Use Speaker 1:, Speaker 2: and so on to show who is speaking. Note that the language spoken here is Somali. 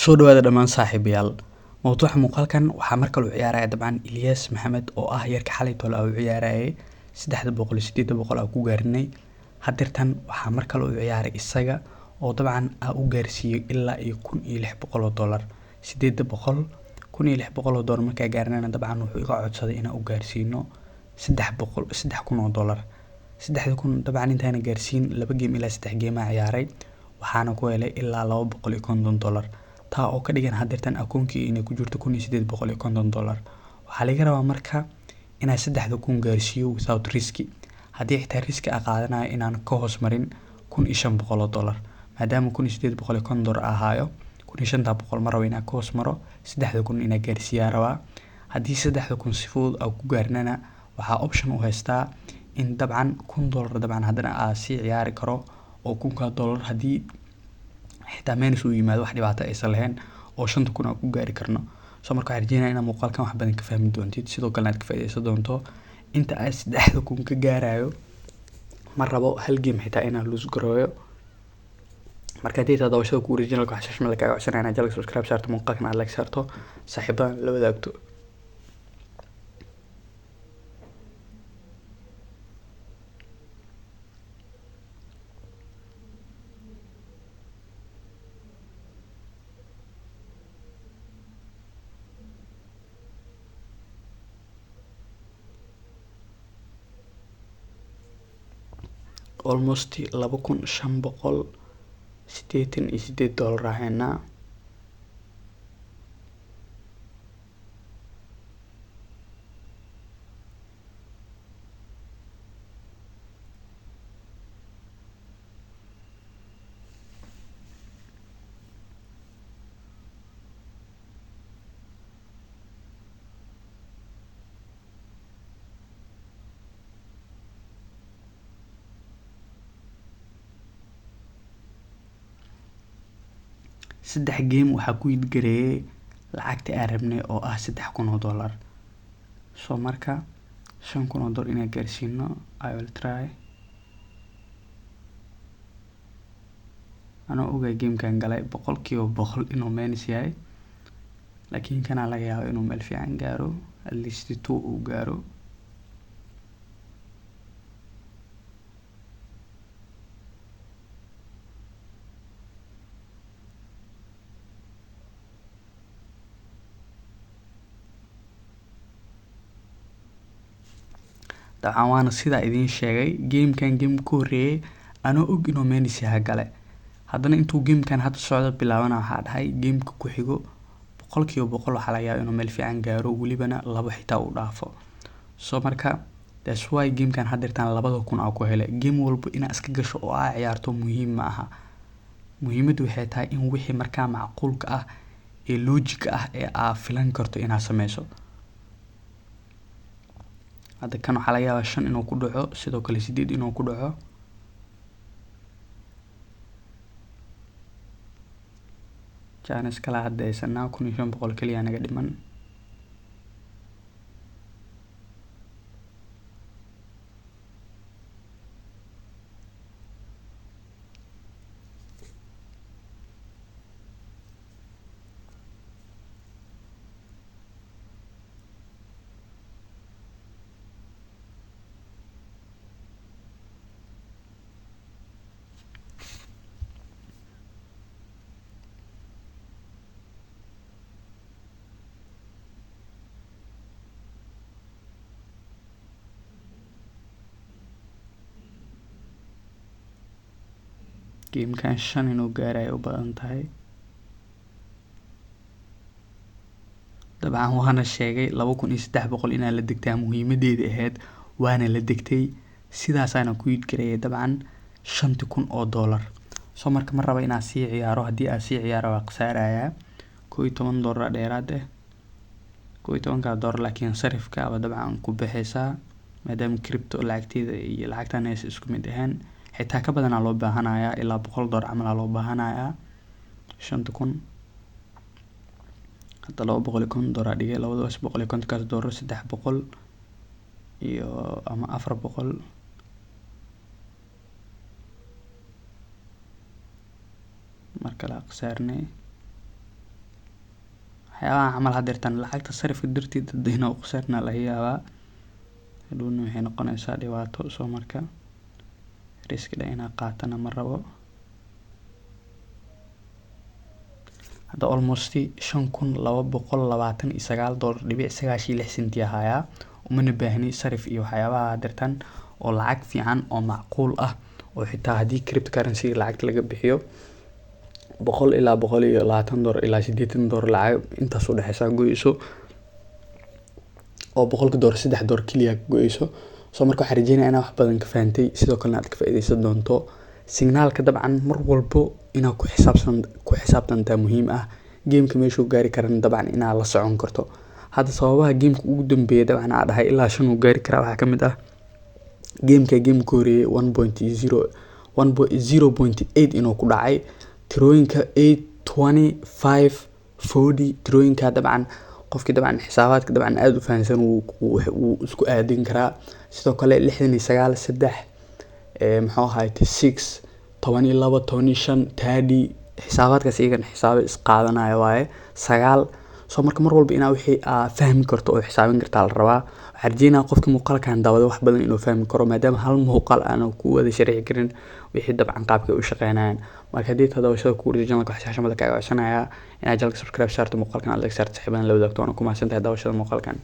Speaker 1: soo dhawaada dhammaan saaxiibayaal. Mawduuca muuqaalkan waxaa mar kale u ciyaaraya dabcan Ilyas Maxamed oo ah yarka xalay toole u ciyaarayay 300 ku gaarinay. Hadirtan waxaa mar kale u ciyaaray isaga oo dabcan u gaarsiiyay ilaa iyo $1,600. 800 $1,600 markaa gaarinayna dabcan wuxuu iga codsaday inaan u gaarsiino $3,000. 3,000 dabcan intaana gaarsiin 2 game ilaa 3 game ciyaaray waxaana ku helay ilaa $250. taa oo ka dhigan hadirtan akoonkii inay ku jirto $1,850. waxaa laga rabaa marka inaan 3,000 gaarsiiyo without risk. haddii xitaa risk qaadanayo inaan ka hoos marin $1,500 maadaama $1,850 ahaayo $1,500 ma rabo inaan ka hoos maro 3,000 inaan gaarsiiyaa rabaa. haddii 3,000 si fudud aan ku gaarnana waxaa option u haystaa in dabcan $1,000 dabcan haddana aan sii ciyaari karo oo $1,000 haddii xitaa meenis uu yimaado wax dhibaato aysan lahayn oo 5,000 aan ku gaari karno. soo marka waxaan rajeynayaa inaad muuqaalkan wax badan ka fahmi doontid sidoo kale aad ka faa'iideysan doonto. inta aan 3,000 ka gaarayo ma rabo hal game xitaa inaan lose gareeyo. marka haddii taad daawashada ku originalka wax shashmada kaaga codsanaya inaad jalka subscribe saarto muuqaalkan aad like saarto saaxiibadan la wadaagto. almost $2,588 ahaynaa. saddex game waxaa ku idgareeyay lacagta aan rabnay oo ah $3,000. soo marka $5,000 inaan gaarsiino I will try. anoo ogaa gamekan galay 100% inuu meenis yahay laakiin kana laga yaabo inuu meel fiican gaaro at least 2 uu gaaro. dabcan waana sidaa idiin sheegay gamekan game ku horeeyay anoo og inuu meenis yahay gale. haddana intuu gamekan hadda socdo bilaabana waxaa dhahay gameka ku xigo 100% waxaa laga yaabaa inuu meel fiican gaaro welibana 2 xitaa uu dhaafo. soo marka that's why gamekan hadirtaan 2,000 aan ku helay. game walba inaad iska gasho oo aa ciyaarto muhiim ma aha. muhiimaddu waxay tahay in wixii markaa macquulka ah ee logic ah ee aa filan karto inaad sameyso. hadda kan waxaa laga yaabaa 5 inuu ku dhaco sidoo kale 8 inuu ku dhaco. chance kala hadda aysanaa 1,500 kaliya naga dhiman. gamekan 5 inuu gaarayo u badan tahay. dabcan waana sheegay 2,300 inaan la degtaa muhiimadeeda ahayd waana la degtay sidaasaana ku idgareeyay dabcan $5,000. soo marka ma rabo inaan sii ciyaaro. haddii aan sii ciyaaro waa khasaarayaa $11 dheeraad ah. $11 laakiin sarifka aba dabcan ku bixaysaa maadaama crypto lacagteeda iyo lacagtan aysan isku mid ahayn. xitaa ka badanaa loo baahanayaa ilaa $100 camal loo baahanayaa 5,000 hadda $250 dhigay $250 $300 iyo ama $400 marka la aqsaarnay waxyaabaha camal hadeertan lacagta sarifka darteed dad inaa u khasaarna laga yaabaa hadhowna waxay noqonaysaa dhibaato soo marka riskida inaa qaatana ma rabo. hadda almost $5,229.96 hayaa umana baahni sarif iyo waxyaabaha hadeertan oo lacag fiican oo macquul ah oo xitaa haddii cryptocurrency lacagta laga bixiyo $100 ilaa $120 ilaa $80 lacag intaas u dhaxaysa go'ayso oo $100 $3 kaliya go'ayso. soo marka waxaan rajeynayaa inaan wax badan ka fahantay sidoo kalena aad ka faa'iideysan doonto. signaalka dabcan mar walbo inaa ku xisaabtantaa muhiim ah. gameka meeshuu gaari karana dabcan inaa la socon karto. hadda sababaha gameka ugu dambeeya dabcan aa dhahay ilaa 5 uu gaari karaa waxaa kamid ah gameka horeeyay 0.8 inuu ku dhacay tirooyinka 8 25 40 tirooyinka dabcan qofkii dabcan xisaabaadka dabcan aad u fahansan wuu isku aadin karaa. sidoo kale 69 3 muxuu ahaay 6 12 15 30 xisaabaadkaas iyagan xisaabo is qaadanaya waaye 9. soo marka mar walba inaa wixii fahmi karto oo xisaabin kartaa la rabaa. waxaan rajeynayaa qofka muuqaalkan daawada wax badan inuu fahmi karo maadaama hal muuqaal aan ku wada sharixi karin wixii dabcan qaabka u shaqeynayaan. marka hadii daawashada ku warjin channelka waxaa shamada kaaga codsanayaa inaad channelka subscribe saarto muuqaalkan aad like saarto saxiibadan la wadaagto. waan ku mahadsantahay daawashada muuqaalkan.